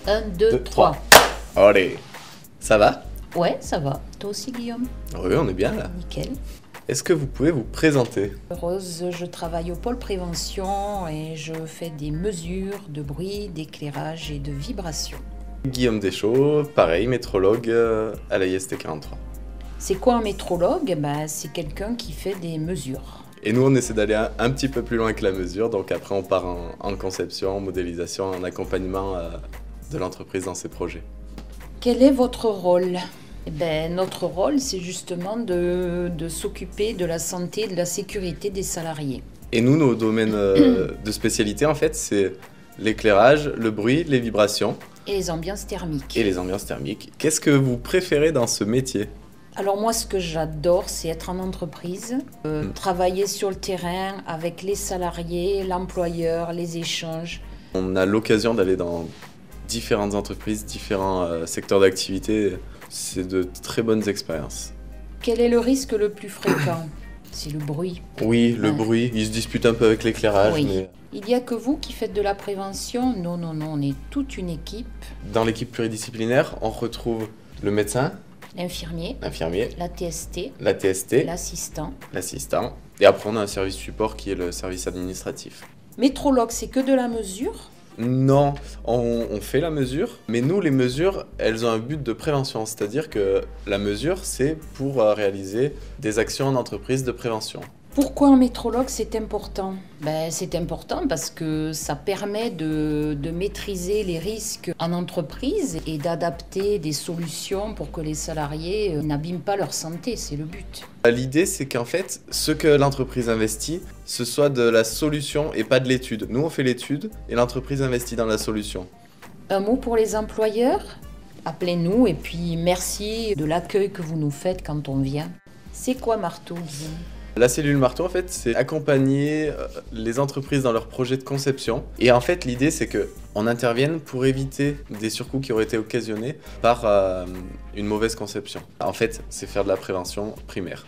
1, 2, 3. Allez, ça va? Ouais, ça va. Toi aussi, Guillaume? Oui, on est bien là. Nickel. Est-ce que vous pouvez vous présenter? Rose, je travaille au pôle prévention et je fais des mesures de bruit, d'éclairage et de vibration. Guillaume Deschaux, pareil, métrologue à la IST 43. C'est quoi un métrologue? C'est quelqu'un qui fait des mesures. Et nous, on essaie d'aller un petit peu plus loin que la mesure, donc après on part en conception, en modélisation, en accompagnement de l'entreprise dans ses projets. Quel est votre rôle? Notre rôle, c'est justement de s'occuper de la santé et de la sécurité des salariés. Et nous, nos domaines de spécialité, en fait, c'est l'éclairage, le bruit, les vibrations. Et les ambiances thermiques. Et les ambiances thermiques. Qu'est-ce que vous préférez dans ce métier? Alors moi, ce que j'adore, c'est être en entreprise, travailler sur le terrain avec les salariés, l'employeur, les échanges. On a l'occasion d'aller dans différentes entreprises, différents secteurs d'activité. C'est de très bonnes expériences. Quel est le risque le plus fréquent? C'est le bruit. Oui, le bruit. Il se dispute un peu avec l'éclairage. Oui. Mais... Il n'y a que vous qui faites de la prévention? Non, on est toute une équipe. Dans l'équipe pluridisciplinaire, on retrouve le médecin, l'infirmier, la TST, l'assistant. Et après, on a un service support qui est le service administratif. Métrologue, c'est que de la mesure? Non, on fait la mesure, mais nous, les mesures, elles ont un but de prévention. C'est-à-dire que la mesure, c'est pour réaliser des actions en entreprise de prévention. Pourquoi un métrologue, c'est important? C'est important parce que ça permet de maîtriser les risques en entreprise et d'adapter des solutions pour que les salariés n'abîment pas leur santé, c'est le but. L'idée, c'est qu'en fait, ce que l'entreprise investit, ce soit de la solution et pas de l'étude. Nous, on fait l'étude et l'entreprise investit dans la solution. Un mot pour les employeurs? Appelez-nous et puis merci de l'accueil que vous nous faites quand on vient. C'est quoi Marteau, Guillaume? La cellule Marteau, en fait, c'est accompagner les entreprises dans leurs projets de conception. Et en fait, l'idée, c'est qu'on intervienne pour éviter des surcoûts qui auraient été occasionnés par une mauvaise conception. En fait, c'est faire de la prévention primaire.